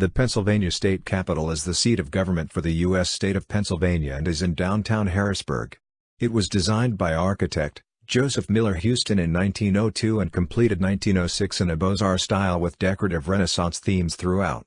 The Pennsylvania state capitol is the seat of government for the U.S. state of Pennsylvania and is in downtown Harrisburg. It was designed by architect Joseph Miller Houston in 1902 and completed 1906 in a Beaux-Arts style with decorative Renaissance themes throughout.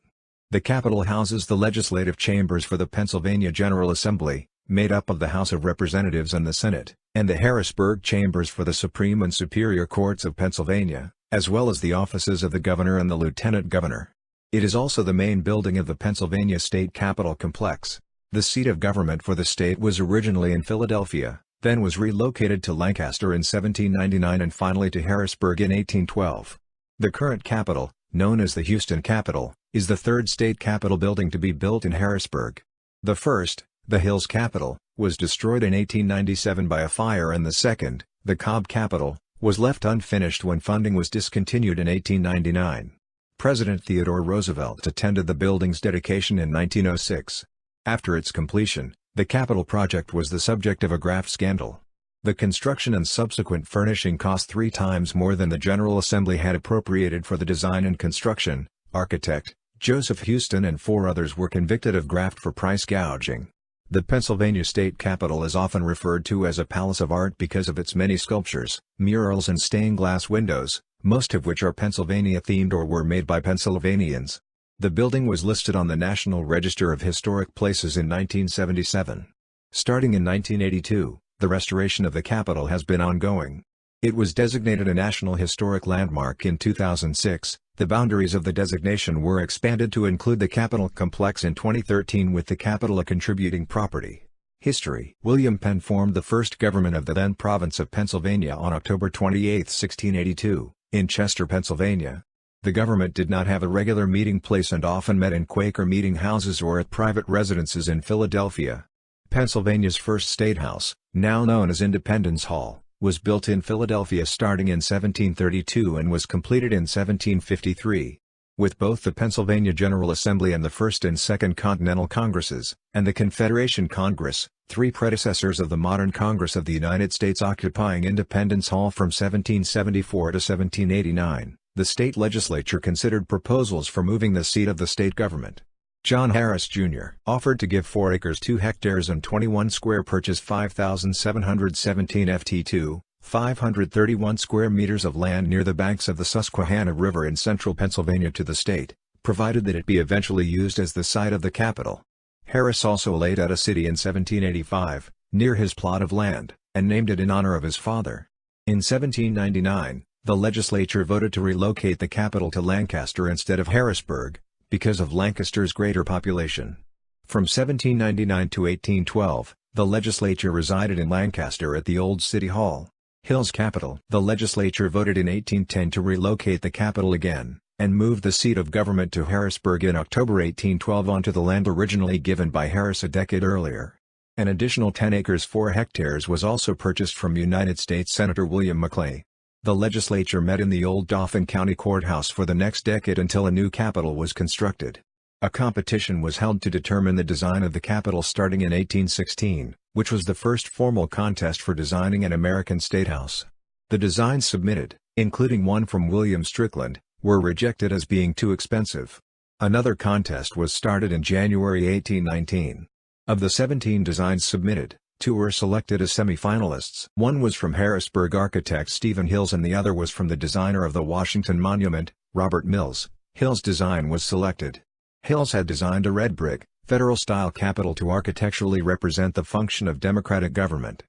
The Capitol houses the legislative chambers for the Pennsylvania General Assembly, made up of the House of Representatives and the Senate, and the Harrisburg chambers for the Supreme and Superior Courts of Pennsylvania, as well as the offices of the governor and the lieutenant governor. It is also the main building of the Pennsylvania State Capitol Complex. The seat of government for the state was originally in Philadelphia, then was relocated to Lancaster in 1799 and finally to Harrisburg in 1812. The current Capitol, known as the Houston Capitol, is the third state capitol building to be built in Harrisburg. The first, the Hills Capitol, was destroyed in 1897 by a fire, and the second, the Cobb Capitol, was left unfinished when funding was discontinued in 1899. President Theodore Roosevelt attended the building's dedication in 1906. After its completion, the Capitol project was the subject of a graft scandal. The construction and subsequent furnishing cost 3 times more than the General Assembly had appropriated for the design and construction. Architect Joseph Houston and 4 others were convicted of graft for price gouging. The Pennsylvania State Capitol is often referred to as a palace of art because of its many sculptures, murals and stained glass windows, most of which are Pennsylvania-themed or were made by Pennsylvanians. The building was listed on the National Register of Historic Places in 1977. Starting in 1982, the restoration of the Capitol has been ongoing. It was designated a National Historic Landmark in 2006. The boundaries of the designation were expanded to include the Capitol Complex in 2013, with the Capitol a contributing property. History: William Penn formed the first government of the then province of Pennsylvania on October 28, 1682, in Chester, Pennsylvania. The government did not have a regular meeting place and often met in Quaker meeting houses or at private residences in Philadelphia. Pennsylvania's first State House, now known as Independence Hall, was built in Philadelphia starting in 1732 and was completed in 1753. With both the Pennsylvania General Assembly and the First and Second Continental Congresses, and the Confederation Congress, 3 predecessors of the modern Congress of the United States occupying Independence Hall from 1774 to 1789, the state legislature considered proposals for moving the seat of the state government. John Harris, Jr. offered to give 4 acres 2 hectares and 21 square purchase 5,717 ft2, 531 square meters of land near the banks of the Susquehanna River in central Pennsylvania to the state, provided that it be eventually used as the site of the Capitol. Harris also laid out a city in 1785, near his plot of land, and named it in honor of his father. In 1799, the legislature voted to relocate the Capitol to Lancaster instead of Harrisburg, because of Lancaster's greater population. From 1799 to 1812, the legislature resided in Lancaster at the old City Hall. Hills Capitol. The legislature voted in 1810 to relocate the Capitol again, and moved the seat of government to Harrisburg in October 1812 onto the land originally given by Harris a decade earlier. An additional 10 acres 4 hectares was also purchased from United States Senator William McClay. The legislature met in the old Dauphin County Courthouse for the next decade until a new Capitol was constructed. A competition was held to determine the design of the Capitol starting in 1816, which was the first formal contest for designing an American statehouse. The designs submitted, including one from William Strickland, were rejected as being too expensive. Another contest was started in January 1819. Of the 17 designs submitted, 2 were selected as semi-finalists. One was from Harrisburg architect Stephen Hills and the other was from the designer of the Washington Monument, Robert Mills. Hills' design was selected. Hills had designed a red brick, federal-style capitol to architecturally represent the function of democratic government.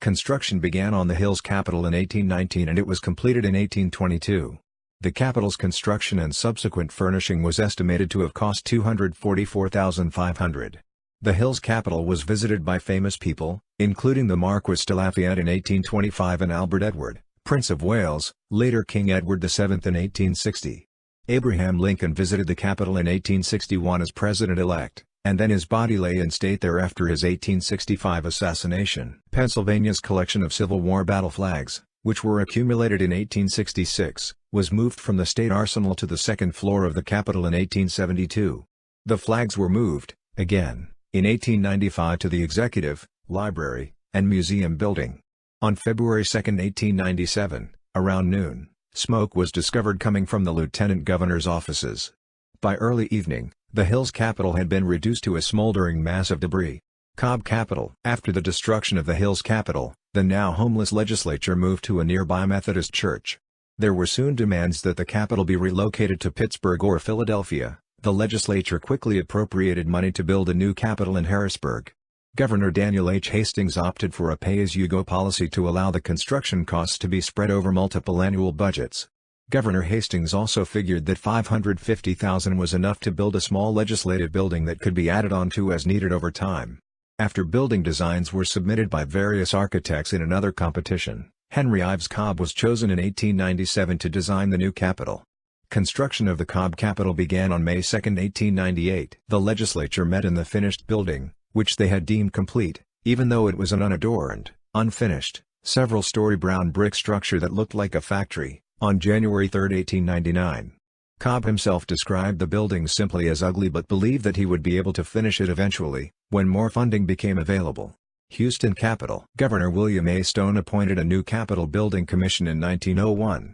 Construction began on the Hills Capitol in 1819 and it was completed in 1822. The Capitol's construction and subsequent furnishing was estimated to have cost $244,500. The Hills Capitol was visited by famous people, including the Marquis de Lafayette in 1825 and Albert Edward, Prince of Wales, later King Edward VII in 1860. Abraham Lincoln visited the Capitol in 1861 as president-elect, and then his body lay in state there after his 1865 assassination. Pennsylvania's collection of Civil War battle flags, which were accumulated in 1866, was moved from the state arsenal to the second floor of the Capitol in 1872. The flags were moved, again, in 1895 to the Executive, Library, and Museum building. On February 2, 1897, around noon, smoke was discovered coming from the lieutenant governor's offices. By early evening, The hill's capital had been reduced to a smoldering mass of debris. Cobb Capitol. After the destruction of the hill's capital, the now homeless legislature moved to a nearby Methodist church. There were soon demands that the capital be relocated to Pittsburgh or Philadelphia. The legislature quickly appropriated money to build a new capital in Harrisburg. Governor Daniel H. Hastings opted for a pay-as-you-go policy to allow the construction costs to be spread over multiple annual budgets. Governor Hastings also figured that $550,000 was enough to build a small legislative building that could be added on to as needed over time. After building designs were submitted by various architects in another competition, Henry Ives Cobb was chosen in 1897 to design the new capitol. Construction of the Cobb Capitol began on May 2, 1898. The legislature met in the finished building, which they had deemed complete, even though it was an unadorned, unfinished, several-story brown brick structure that looked like a factory, on January 3, 1899. Cobb himself described the building simply as ugly but believed that he would be able to finish it eventually, when more funding became available. Houston Capitol. Governor William A. Stone appointed a new Capitol Building Commission in 1901.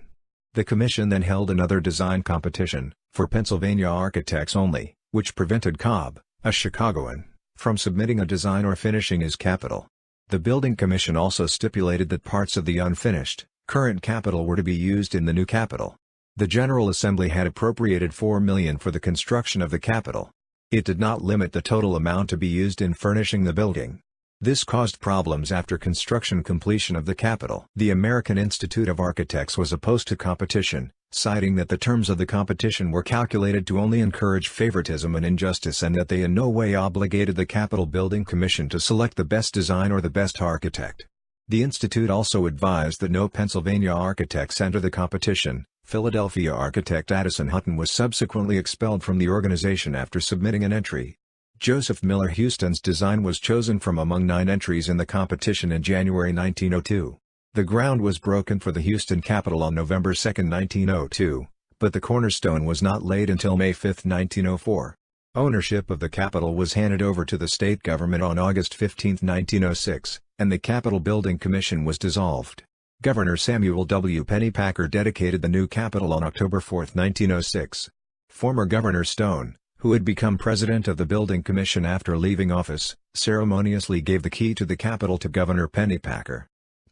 The commission then held another design competition, for Pennsylvania architects only, which prevented Cobb, a Chicagoan, from submitting a design or finishing his capitol. The Building Commission also stipulated that parts of the unfinished, current capitol were to be used in the new capitol. The General Assembly had appropriated $4 million for the construction of the capitol. It did not limit the total amount to be used in furnishing the building. This caused problems after construction completion of the capitol. The American Institute of Architects was opposed to competition, citing that the terms of the competition were calculated to only encourage favoritism and injustice and that they in no way obligated the Capitol Building Commission to select the best design or the best architect. The institute also advised that no Pennsylvania architects enter the competition. Philadelphia architect Addison Hutton was subsequently expelled from the organization after submitting an entry. Joseph Miller Houston's design was chosen from among 9 entries in the competition in January 1902. The ground was broken for the Houston Capitol on November 2, 1902, but the cornerstone was not laid until May 5, 1904. Ownership of the Capitol was handed over to the state government on August 15, 1906, and the Capitol Building Commission was dissolved. Governor Samuel W. Pennypacker dedicated the new Capitol on October 4, 1906. Former Governor Stone, who had become president of the Building Commission after leaving office, ceremoniously gave the key to the Capitol to Governor Pennypacker.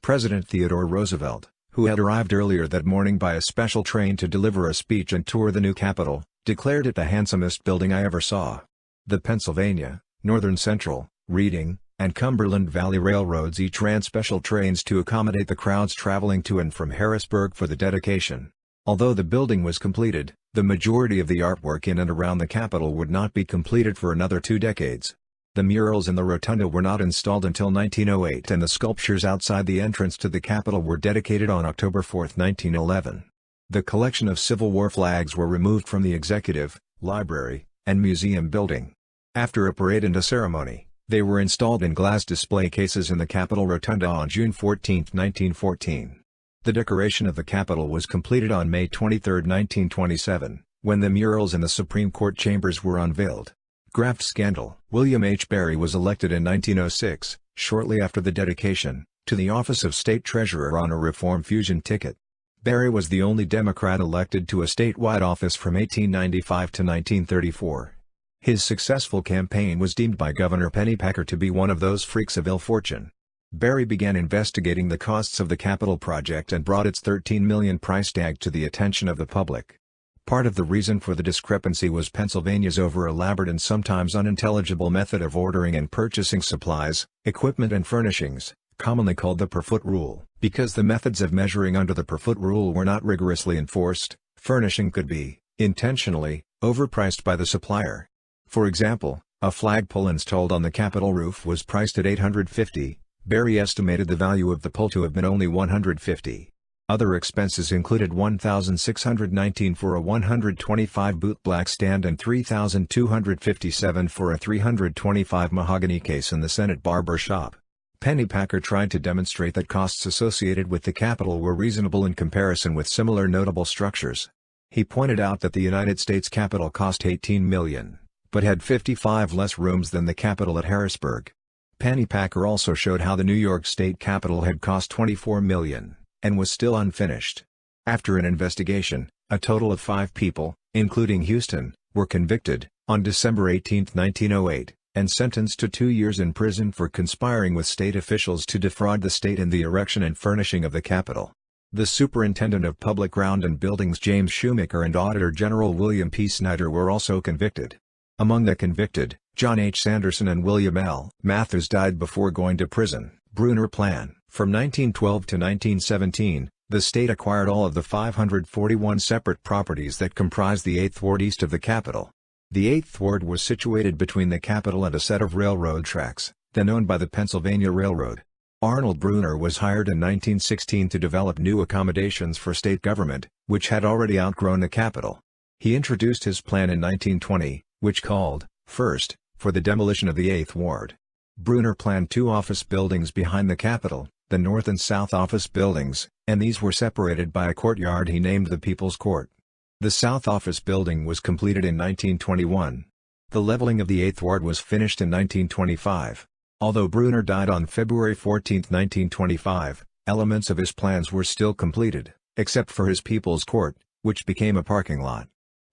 President Theodore Roosevelt, who had arrived earlier that morning by a special train to deliver a speech and tour the new Capitol, declared it the handsomest building I ever saw. The Pennsylvania, Northern Central, Reading, and Cumberland Valley Railroads each ran special trains to accommodate the crowds traveling to and from Harrisburg for the dedication. Although the building was completed, the majority of the artwork in and around the Capitol would not be completed for another 2 decades. The murals in the rotunda were not installed until 1908 and the sculptures outside the entrance to the Capitol were dedicated on October 4, 1911. The collection of Civil War flags were removed from the executive, library, and museum building. After a parade and a ceremony, they were installed in glass display cases in the Capitol Rotunda on June 14, 1914. The decoration of the Capitol was completed on May 23, 1927, when the murals in the Supreme Court chambers were unveiled. Graft scandal. William H. Berry was elected in 1906, shortly after the dedication, to the office of State Treasurer on a Reform Fusion ticket. Berry was the only Democrat elected to a statewide office from 1895 to 1934. His successful campaign was deemed by Governor Pennypacker to be one of those freaks of ill fortune. Berry began investigating the costs of the Capitol project and brought its $13 million price tag to the attention of the public. Part of the reason for the discrepancy was Pennsylvania's over-elaborate and sometimes unintelligible method of ordering and purchasing supplies, equipment and furnishings, commonly called the per-foot rule. Because the methods of measuring under the per-foot rule were not rigorously enforced, furnishing could be, intentionally, overpriced by the supplier. For example, a flagpole installed on the Capitol roof was priced at $850. Berry estimated the value of the pole to have been only $150. Other expenses included $1,619 for a 125 bootblack stand and $3,257 for a 325 mahogany case in the Senate barber shop. Pennypacker tried to demonstrate that costs associated with the Capitol were reasonable in comparison with similar notable structures. He pointed out that the United States Capitol cost $18 million, but had 55 less rooms than the Capitol at Harrisburg. Pennypacker also showed how the New York State Capitol had cost $24 million, and was still unfinished. After an investigation, a total of 5 people, including Houston, were convicted, on December 18, 1908, and sentenced to 2 years in prison for conspiring with state officials to defraud the state in the erection and furnishing of the Capitol. The Superintendent of Public Ground and Buildings James Shoemaker and Auditor General William P. Snyder were also convicted. Among the convicted, John H. Sanderson and William L. Mathers died before going to prison. Brunner Plan. From 1912 to 1917, the state acquired all of the 541 separate properties that comprised the 8th Ward east of the Capitol. The 8th Ward was situated between the Capitol and a set of railroad tracks, then owned by the Pennsylvania Railroad. Arnold Brunner was hired in 1916 to develop new accommodations for state government, which had already outgrown the Capitol. He introduced his plan in 1920, which called, first, for the demolition of the 8th Ward. Brunner planned 2 office buildings behind the Capitol, the North and South Office buildings, and these were separated by a courtyard he named the People's Court. The South Office building was completed in 1921. The leveling of the 8th Ward was finished in 1925. Although Brunner died on February 14, 1925, elements of his plans were still completed, except for his People's Court, which became a parking lot.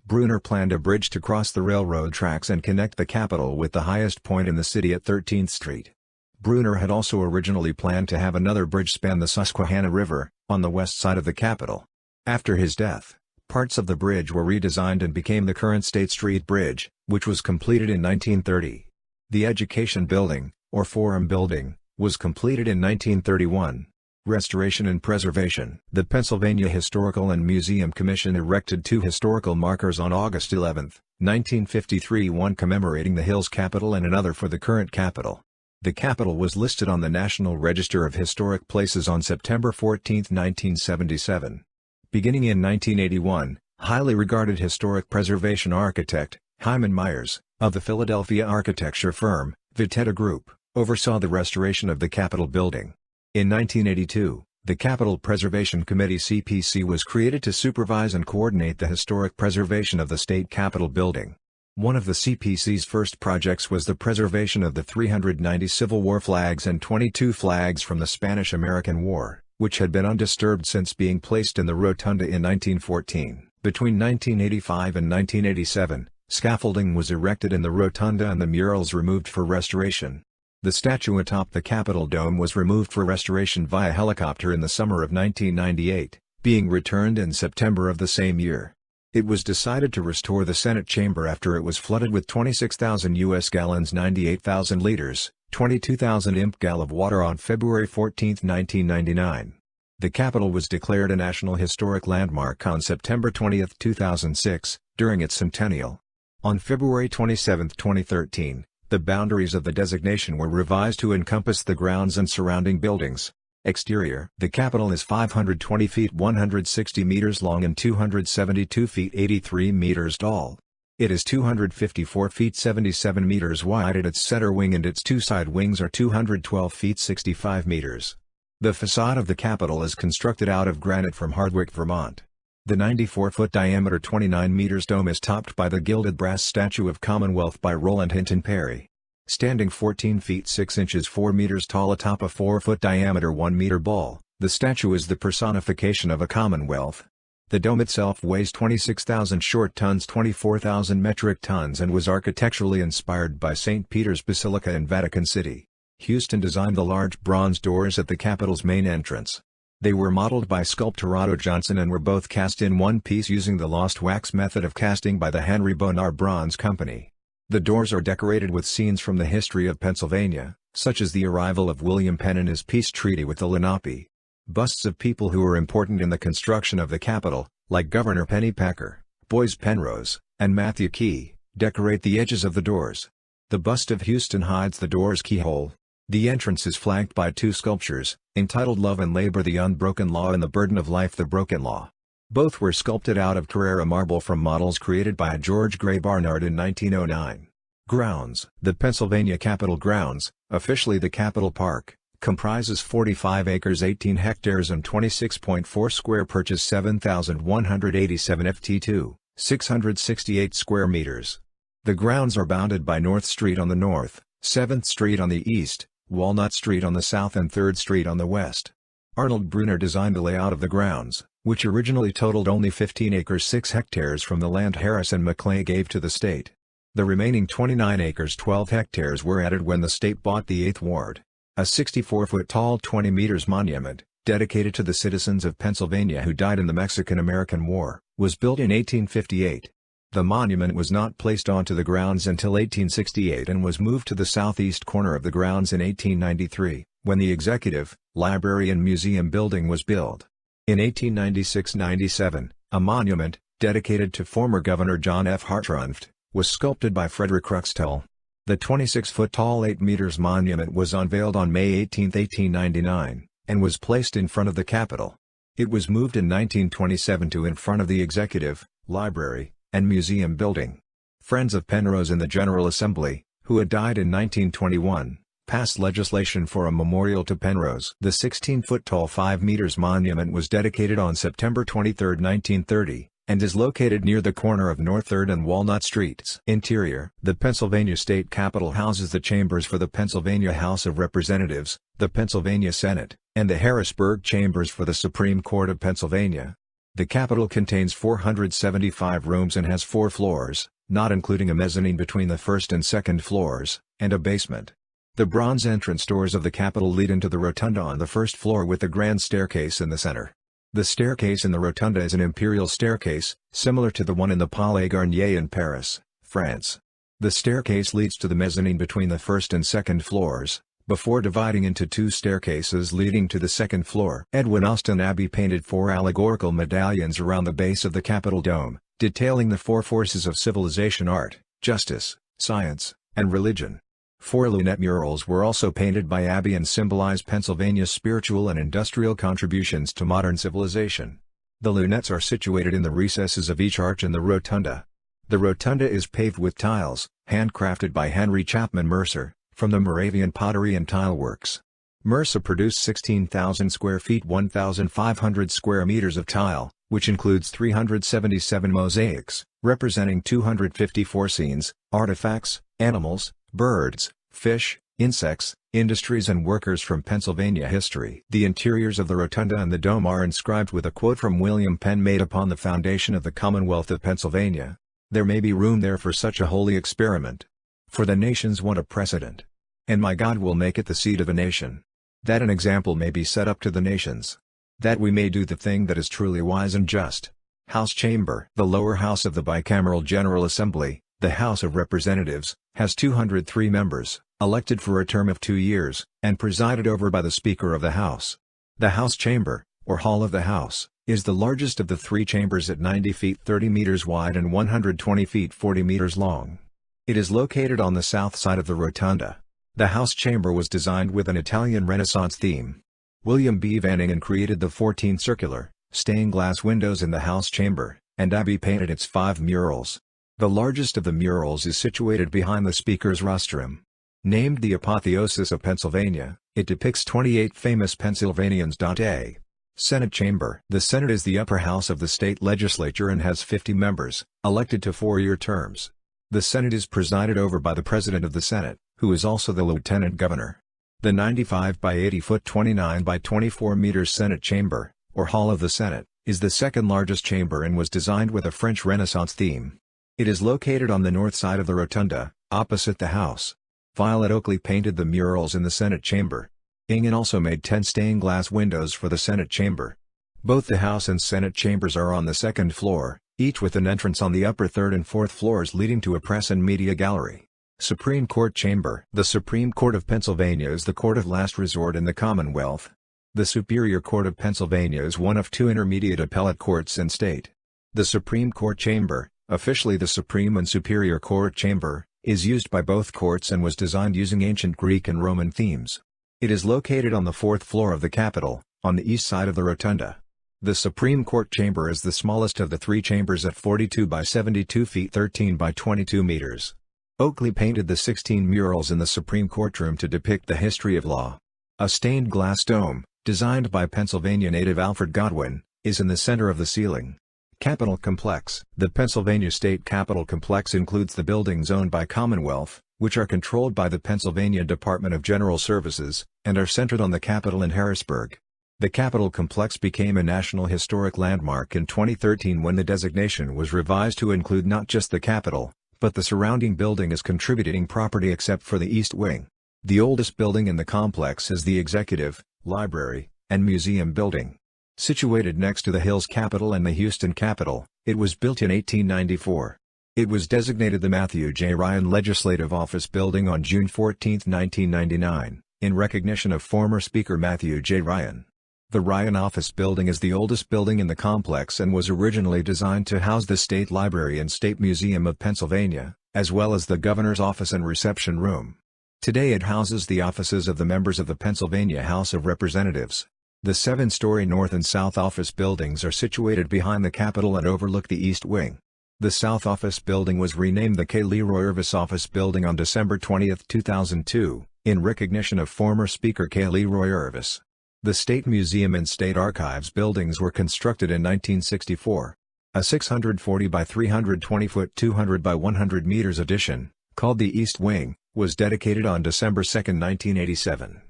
Brunner planned a bridge to cross the railroad tracks and connect the Capitol with the highest point in the city at 13th Street. Brunner had also originally planned to have another bridge span the Susquehanna River, on the west side of the Capitol. After his death, parts of the bridge were redesigned and became the current State Street Bridge, which was completed in 1930. The Education Building, or Forum Building, was completed in 1931. Restoration and Preservation. The Pennsylvania Historical and Museum Commission erected 2 historical markers on August 11, 1953, one commemorating the Hills Capitol and another for the current Capitol. The Capitol was listed on the National Register of Historic Places on September 14, 1977. Beginning in 1981, highly regarded historic preservation architect, Hyman Myers, of the Philadelphia architecture firm, Vitetta Group, oversaw the restoration of the Capitol building. In 1982, the Capitol Preservation Committee (CPC) was created to supervise and coordinate the historic preservation of the state Capitol building. One of the CPC's first projects was the preservation of the 390 Civil War flags and 22 flags from the Spanish-American War, which had been undisturbed since being placed in the rotunda in 1914. Between 1985 and 1987, scaffolding was erected in the rotunda and the murals removed for restoration. The statue atop the Capitol dome was removed for restoration via helicopter in the summer of 1998, being returned in September of the same year. It was decided to restore the Senate chamber after it was flooded with 26,000 U.S. gallons 98,000 liters, 22,000 imp-gal of water on February 14, 1999. The Capitol was declared a National Historic Landmark on September 20, 2006, during its centennial. On February 27, 2013, the boundaries of the designation were revised to encompass the grounds and surrounding buildings. Exterior. The Capitol is 520 feet 160 meters long and 272 feet 83 meters tall. It is 254 feet 77 meters wide at its center wing and its 2 side wings are 212 feet 65 meters. The facade of the Capitol is constructed out of granite from Hardwick, Vermont. The 94-foot diameter 29 meters dome is topped by the gilded brass statue of Commonwealth by Roland Hinton Perry. Standing 14 feet 6 inches 4 meters tall atop a 4-foot diameter 1 meter ball, the statue is the personification of a Commonwealth. The dome itself weighs 26,000 short tons 24,000 metric tons and was architecturally inspired by St. Peter's Basilica in Vatican City. Houston designed the large bronze doors at the Capitol's main entrance. They were modeled by sculptor Otto Johnson and were both cast in one piece using the lost wax method of casting by the Henry Bonar Bronze Company. The doors are decorated with scenes from the history of Pennsylvania, such as the arrival of William Penn and his peace treaty with the Lenape. Busts of people who were important in the construction of the Capitol, like Governor Pennypacker, Boys Penrose, and Matthew Key, decorate the edges of the doors. The bust of Houston hides the door's keyhole. The entrance is flanked by 2 sculptures, entitled Love and Labor the Unbroken Law and The Burden of Life the Broken Law. Both were sculpted out of Carrara marble from models created by George Gray Barnard in 1909. Grounds. The Pennsylvania Capitol Grounds, officially the Capitol Park, comprises 45 acres 18 hectares and 26.4 square purchase 7,187 ft2, 668 square meters. The grounds are bounded by North Street on the north, 7th Street on the east, Walnut Street on the south and 3rd Street on the west. Arnold Brunner designed the layout of the grounds, which originally totaled only 15 acres 6 hectares from the land Harris and Maclay gave to the state. The remaining 29 acres 12 hectares were added when the state bought the 8th Ward. A 64-foot-tall 20 meters monument, dedicated to the citizens of Pennsylvania who died in the Mexican-American War, was built in 1858. The monument was not placed onto the grounds until 1868 and was moved to the southeast corner of the grounds in 1893, when the Executive, Library and Museum building was built. In 1896-97, a monument, dedicated to former Governor John F. Hartranft, was sculpted by Frederick Ruxtell. The 26-foot-tall 8 meters monument was unveiled on May 18, 1899, and was placed in front of the Capitol. It was moved in 1927 to in front of the Executive, Library, and Museum building. Friends of Penrose in the General Assembly, who had died in 1921, passed legislation for a memorial to Penrose. The 16-foot-tall 5 meters monument was dedicated on September 23, 1930, and is located near the corner of North 3rd and Walnut Streets. Interior: the Pennsylvania State Capitol houses the chambers for the Pennsylvania House of Representatives, the Pennsylvania Senate, and the Harrisburg chambers for the Supreme Court of Pennsylvania. The Capitol contains 475 rooms and has 4 floors, not including a mezzanine between the first and second floors, and a basement. The bronze entrance doors of the Capitol lead into the rotunda on the first floor with the grand staircase in the center. The staircase in the rotunda is an imperial staircase, similar to the one in the Palais Garnier in Paris, France. The staircase leads to the mezzanine between the first and second floors, before dividing into 2 staircases leading to the second floor. Edwin Austin Abbey painted 4 allegorical medallions around the base of the Capitol dome, detailing the 4 forces of civilization: art, justice, science, and religion. 4 lunette murals were also painted by Abbey and symbolize Pennsylvania's spiritual and industrial contributions to modern civilization. The lunettes are situated in the recesses of each arch in the rotunda. The rotunda is paved with tiles, handcrafted by Henry Chapman Mercer, from the Moravian Pottery and Tile Works. Mercer produced 16,000 square feet 1,500 square meters of tile, which includes 377 mosaics, representing 254 scenes, artifacts, animals, birds, fish, insects, industries and workers from Pennsylvania history. The interiors of the rotunda and the dome are inscribed with a quote from William Penn made upon the foundation of the Commonwealth of Pennsylvania: "There may be room there for such a holy experiment. For the nations want a precedent. And my God will make it the seat of a nation. That an example may be set up to the nations. That we may do the thing that is truly wise and just." House Chamber. The lower house of the bicameral General Assembly, the House of Representatives, has 203 members, elected for a term of 2 years, and presided over by the Speaker of the House. The House Chamber, or Hall of the House, is the largest of the 3 chambers at 90 feet 30 meters wide and 120 feet 40 meters long. It is located on the south side of the rotunda. The House Chamber was designed with an Italian Renaissance theme. William B. Vanningen created the 14 circular, stained-glass windows in the House Chamber, and Abbey painted its 5 murals. The largest of the murals is situated behind the Speaker's rostrum. Named the Apotheosis of Pennsylvania, it depicts 28 famous Pennsylvanians. A. Senate Chamber. The Senate is the upper house of the state legislature and has 50 members, elected to 4-year terms. The Senate is presided over by the President of the Senate, who is also the Lieutenant Governor. The 95 by 80 foot 29 by 24 meters Senate Chamber, or Hall of the Senate, is the second largest chamber and was designed with a French Renaissance theme. It is located on the north side of the rotunda, opposite the House. Violet Oakley painted the murals in the Senate Chamber. Ingen also made 10 stained-glass windows for the Senate Chamber. Both the House and Senate chambers are on the second floor, each with an entrance on the upper 3rd and 4th floors leading to a press and media gallery. Supreme Court Chamber. The Supreme Court of Pennsylvania is the court of last resort in the Commonwealth. The Superior Court of Pennsylvania is one of 2 intermediate appellate courts in state. The Supreme Court Chamber, officially the Supreme and Superior Court Chamber, is used by both courts and was designed using ancient Greek and Roman themes. It is located on the 4th floor of the Capitol, on the east side of the rotunda. The Supreme Court Chamber is the smallest of the 3 chambers at 42 by 72 feet 13 by 22 meters. Oakley painted the 16 murals in the Supreme Courtroom to depict the history of law. A stained glass dome, designed by Pennsylvania native Alfred Godwin, is in the center of the ceiling. Capitol Complex. The Pennsylvania State Capitol Complex includes the buildings owned by Commonwealth, which are controlled by the Pennsylvania Department of General Services, and are centered on the Capitol in Harrisburg. The Capitol Complex became a National Historic Landmark in 2013 when the designation was revised to include not just the Capitol, but the surrounding building is contributing property except for the east wing. The oldest building in the complex is the Executive, Library, and Museum Building. Situated next to the Hills Capitol and the Houston Capitol, it was built in 1894. It was designated the Matthew J. Ryan Legislative Office Building on June 14, 1999, in recognition of former Speaker Matthew J. Ryan. The Ryan Office Building is the oldest building in the complex and was originally designed to house the State Library and State Museum of Pennsylvania, as well as the Governor's Office and Reception Room. Today it houses the offices of the members of the Pennsylvania House of Representatives. The 7-story north and south office buildings are situated behind the Capitol and overlook the east wing. The South Office Building was renamed the K. Leroy Irvis Office Building on December 20, 2002, in recognition of former Speaker K. Leroy Irvis. The State Museum and State Archives buildings were constructed in 1964. A 640 by 320 foot 200 by 100 meters addition, called the East Wing, was dedicated on December 2, 1987.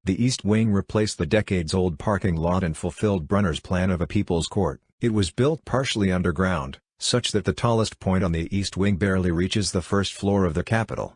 The East Wing replaced the decades-old parking lot and fulfilled Brunner's plan of a people's court. It was built partially underground, such that the tallest point on the East Wing barely reaches the first floor of the Capitol.